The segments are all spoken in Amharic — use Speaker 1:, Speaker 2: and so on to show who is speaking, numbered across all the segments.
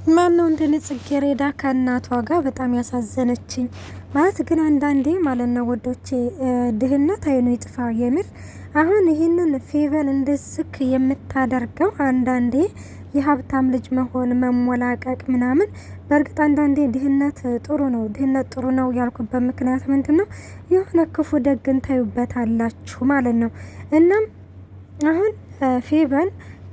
Speaker 1: ማነው እንደኔ ጽጌረዳ ከእናቷ ጋር በጣም ያሳዘነችኝ ማለት ግን አንዳንዴ ማለት ነው ወዶቼ ድህነት አይኑ ይጥፋ የምር አሁን ይህንን ፌቨን እንደስክ የምታደርገው አንዳንዴ የሀብታም ልጅ መሆን መሞላቀቅ ምናምን በእርግጥ አንዳንዴ ድህነት ጥሩ ነው ያልኩበት ምክንያት ምንድነው የሆነ ክፉ ደግን ታዩበታላችሁ ማለት ነው። እናም አሁን ፌቨን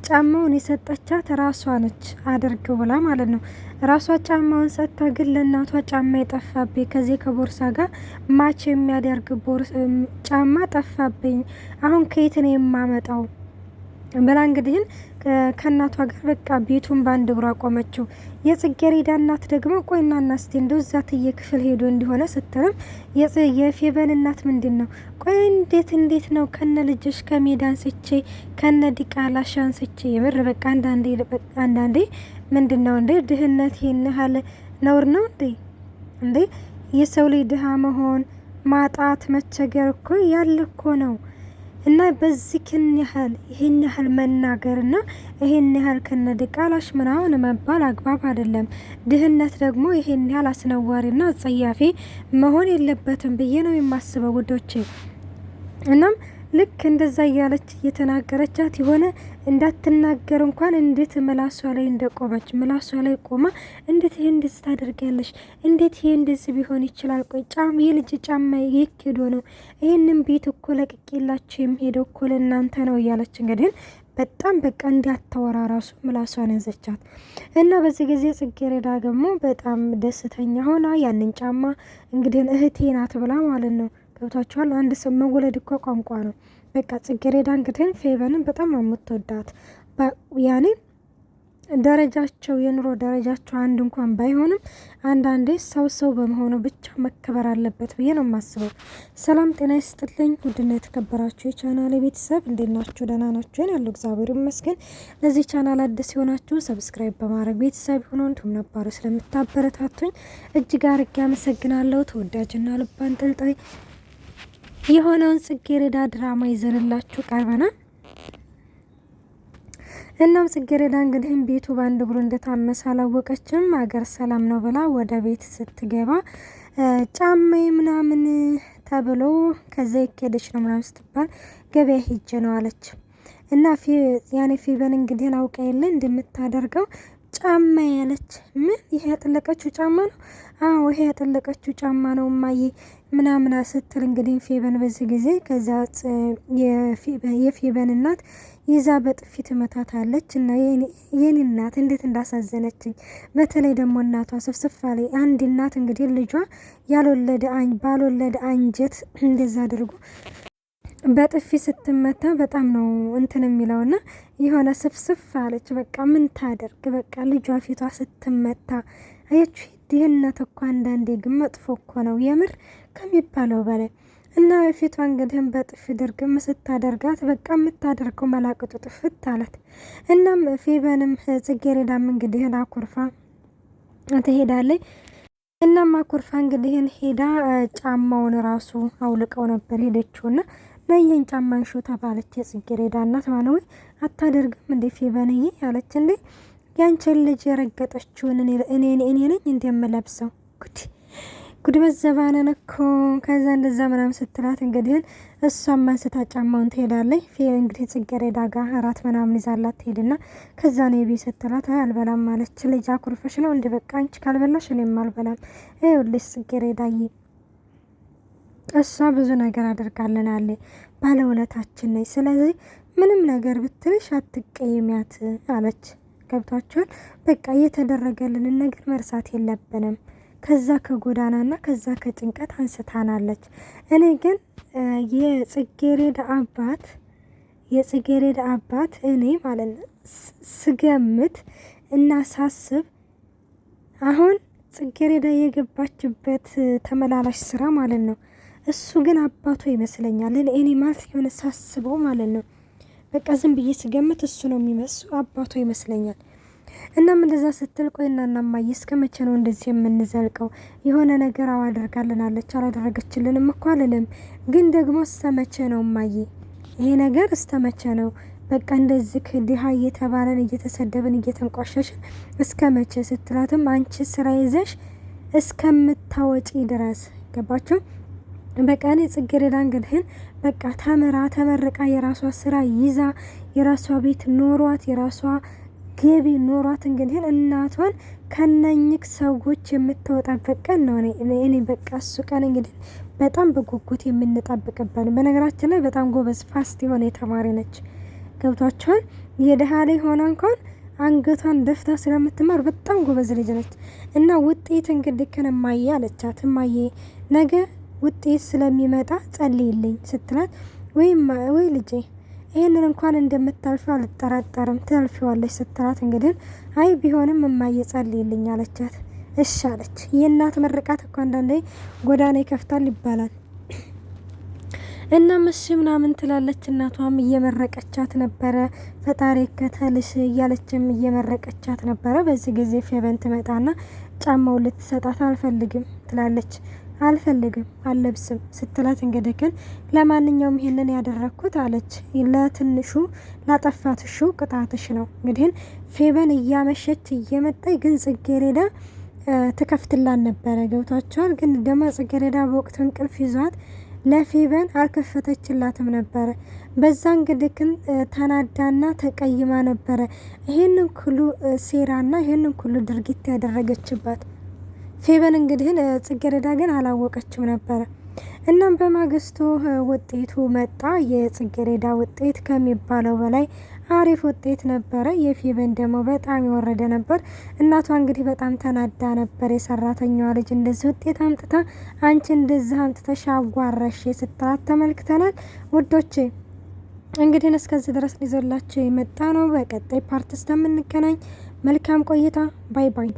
Speaker 1: ጫማውን የሰጠቻት ራሷ ነች አድርግ ብላ ማለት ነው። ራሷ ጫማውን ሰጥታ ግን ለእናቷ ጫማ የጠፋብኝ ከዚህ ከቦርሳ ጋር ማች የሚያደርግ ጫማ ጠፋብኝ፣ አሁን ከየት ነው የማመጣው ብላ እንግዲህን ከእናቷ ጋር በቃ ቤቱን በአንድ እግሯ ቆመችው። የጽጌረዳ እናት ደግሞ ቆይና እናስቲ እንደው ዛትዬ ክፍል ሄዶ እንዲሆነ ስትልም የፌቨን እናት ምንድን ነው ቆይ እንዴት ነው ከነ ልጅሽ ከሜዳ አንስቼ ከነ ዲቃላሽ አንስቼ የምር በቃ አንዳንዴ ምንድን ነው እንዴ ድህነት ይሄን ያህል ነውር ነው እንዴ የሰው ልጅ ድሃ መሆን ማጣት መቸገር እኮ ያለ እኮ ነው። እና በዚህ ይሄን ያህል መናገርና ይሄን ያህል ከነድቃላሽ ምናምን መባል አግባብ አይደለም። ድህነት ደግሞ ይሄን ያህል አስነዋሪና አጸያፊ መሆን የለበትም ብዬ ነው የማስበው ውዶቼ። እናም ልክ እንደዛ እያለች እየተናገረቻት የሆነ እንዳትናገር እንኳን እንዴት ምላሷ ላይ እንደቆመች ምላሷ ላይ ቆማ እንዴት ይሄ እንደዚህ ታደርጊያለሽ? እንዴት ይሄ እንደዚህ ቢሆን ይችላል? ቆይ የልጅ ጫማ ይኬዶ ነው ይሄንን ቤት እኮ ለቅቄላችሁ የሚሄደው እኮ ለእናንተ ነው እያለች እንግዲህ በጣም በቃ እንዲያታወራ ራሱ ምላሷን ያዘቻት። እና በዚህ ጊዜ ጽጌረዳ ደግሞ በጣም ደስተኛ ሆና ያንን ጫማ እንግዲህ እህቴ ናት ብላ ማለት ነው ገብታችኋል። አንድ ሰው መወለድ እኮ ቋንቋ ነው። በቃ ጽጌረዳ እንግዲህ ፌቨንን በጣም ነው የምትወዳት። ያኔ ደረጃቸው የኑሮ ደረጃቸው አንድ እንኳን ባይሆንም አንዳንዴ ሰው በመሆኑ ብቻ መከበር አለበት ብዬ ነው የማስበው። ሰላም ጤና ይስጥልኝ ውድና የተከበራችሁ የቻናል ቤተሰብ እንዴት ናችሁ? ደህና ናችሁ? ያለው እግዚአብሔር ይመስገን። ለዚህ ቻናል አዲስ የሆናችሁ ሰብስክራይብ በማድረግ ቤተሰብ ሆኖ እንዲሁም ነባሩ ስለምታበረታቱኝ እጅግ አርጌ አመሰግናለሁ። ተወዳጅና ልብ አንጠልጣይ የሆነውን ጽጌረዳ ድራማ ይዘንላችሁ ቀርበናል። እናም ጽጌረዳ እንግዲህ ቤቱ በአንድ እግሩ እንደታመሰ አላወቀችም። አገር ሰላም ነው ብላ ወደ ቤት ስትገባ ጫማዬ ምናምን ተብሎ ከዛ ይከደች ነው ምናምን ስትባል ገበያ ሂጅ ነው አለች። እና ያኔ ፌቨን እንግዲህ አውቃ የለ እንደምታደርገው ጫማ ያለች ምን ይሄ ያጠለቀችው ጫማ ነው? አዎ ይሄ ያጠለቀችው ጫማ ነው ማዬ ምናምን ስትል እንግዲህ ፌቨን በዚህ ጊዜ ከዛ የፌቨን እናት ይዛ በጥፊ ትመታታለች። እና የኔ እናት እንዴት እንዳሳዘነችኝ በተለይ ደግሞ እናቷ ስፍስፋ ላይ አንድ እናት እንግዲህ ልጇ ባልወለደ አንጀት እንደዛ አድርጎ በጥፊ ስትመታ በጣም ነው እንትን የሚለውና የሆነ ስፍስፍ አለች። በቃ ምን ታደርግ በቃ ልጇ ፊቷ ስትመታ አያችሁ። ድህነት እኮ አንዳንዴ ግን መጥፎ እኮ ነው የምር ከሚባለው በላይ። እና ፊቷ እንግዲህ በጥፊ ድርግም ስታደርጋት በቃ የምታደርገው መላቅጡ ጥፍት አላት። እናም ፌቨንም ጽጌረዳም እንግዲህ አኩርፋ ትሄዳለች። እናም አኩርፋ እንግዲህ ሄዳ ጫማውን ራሱ አውልቀው ነበር ሄደችውና ለየን ጫማን ሾ ተባለች። የጽጌረዳ እናት ማነው አታደርግም እንዴ ፌቨንዬ ያለች። እንዴ ያንቺን ልጅ የረገጠችውን እኔ ነኝ እንደምለብሰው ጉድ መዘባነን እኮ። ከዛ እንደዛ ምናምን ስትላት እንግዲህ እሷም አንስታ ጫማውን ትሄዳለች። እንግዲህ ጽጌረዳ ጋር እራት ምናምን ይዛላት ትሄድና ከዛ ነው የቤት ስትላት አልበላም ማለች። ልጅ አኩርፈሽ ነው እንዴ? በቃ አንቺ ካልበላሽ እኔም አልበላም። ይኸውልሽ ጽጌረዳዬ እሷ ብዙ ነገር አድርጋለናል፣ ባለውለታችን ነች። ስለዚህ ምንም ነገር ብትልሽ አትቀየሚያት አለች። ገብቷችኋል? በቃ እየተደረገልንን ነገር መርሳት የለብንም። ከዛ ከጎዳናና ከዛ ከጭንቀት አንስታናለች። እኔ ግን የጽጌረዳ አባት እኔ ማለት ነው ስገምት እና ሳስብ አሁን ጽጌረዳ የገባችበት ተመላላሽ ስራ ማለት ነው እሱ ግን አባቷ ይመስለኛል። እኔ ማለት የሆነ ሳስበው ማለት ነው በቃ ዝም ብዬ ስገምት እሱ ነው የሚመስሉ አባቷ ይመስለኛል። እናም እንደዛ ስትል ቆይና እናማዬ እስከ መቼ ነው እንደዚህ የምንዘልቀው? የሆነ ነገር አድርጋልናለች አላደረገችልንም እኮ አልልም፣ ግን ደግሞ እስከ መቼ ነው እማዬ ይሄ ነገር እስከ መቼ ነው? በቃ እንደዚህ ድሃ እየተባለን እየተሰደብን እየተንቋሸሽን እስከ መቼ ስትላትም አንቺ ስራ ይዘሽ እስከምታወጪ ድረስ ገባችሁ። በቃ እኔ ጽጌረዳ እንግዲህን በቃ ተመርቃ የራሷ ስራ ይዛ የራሷ ቤት ኖሯት የራሷ ገቢ ኖሯት እንግዲህን እናቷን ከነኝክ ሰዎች የምትወጣበት ቀን ነው። እኔ በቃ እሱ ቀን እንግዲህ በጣም በጉጉት የምንጠብቅበት። በነገራችን ላይ በጣም ጎበዝ ፋስት የሆነ የተማሪ ነች። ገብቷቸዋል። የደሃ ላይ ሆና እንኳን አንገቷን ደፍታ ስለምትማር በጣም ጎበዝ ልጅ ነች። እና ውጤት እንግዲህ ከነማየ አለቻት። እማዬ ነገ ውጤት ስለሚመጣ ጸልይልኝ ስትላት፣ ወይ ልጄ ይህንን እንኳን እንደምታልፈው አልጠራጠርም ታልፊዋለች ስትላት፣ እንግዲህ አይ ቢሆንም እማዬ ጸልይልኝ አለቻት። እሺ አለች። የእናት ምርቃት እኮ አንዳንዴ ጎዳና ይከፍታል ይባላል። እና እሺ ምናምን ትላለች። እናቷም እየመረቀቻት ነበረ። ፈጣሪ ከተልሽ እያለችም እየመረቀቻት ነበረ። በዚህ ጊዜ ፌቨን ትመጣና ጫማው ልትሰጣት አልፈልግም ትላለች። አልፈልግም አለብስም ስትላት፣ እንግዲህ ግን ለማንኛውም ይሄንን ያደረኩት አለች ለትንሹ ላጠፋትሹ ቅጣትሽ ነው። እንግዲህ ፌቨን እያመሸች እየመጣይ ግን ጽጌረዳ ትከፍትላን ነበረ። ገብቷቸዋል። ግን ደግሞ ጽጌረዳ በወቅቱ እንቅልፍ ይዟት ለፌቨን አልከፈተችላትም ነበረ። በዛ እንግዲህ ግን ተናዳና ተቀይማ ነበረ ይሄንን ኩሉ ሴራና ይሄንን ኩሉ ድርጊት ያደረገችባት ፌቨን። እንግዲህ ጽጌረዳ ግን አላወቀችም ነበረ። እናም በማግስቱ ውጤቱ መጣ። የጽጌረዳ ውጤት ከሚባለው በላይ አሪፍ ውጤት ነበረ። የፌቨን ደግሞ በጣም የወረደ ነበር። እናቷ እንግዲህ በጣም ተናዳ ነበር። የሰራተኛዋ ልጅ እንደዚህ ውጤት አምጥታ አንቺ እንደዚህ አምጥተሽ አጓረሽ ስትላት ተመልክተናል። ውዶቼ እንግዲህ እስከዚህ ድረስ ሊዘላቸው የመጣ ነው። በቀጣይ ፓርት እስከምንገናኝ መልካም ቆይታ። ባይ ባይ።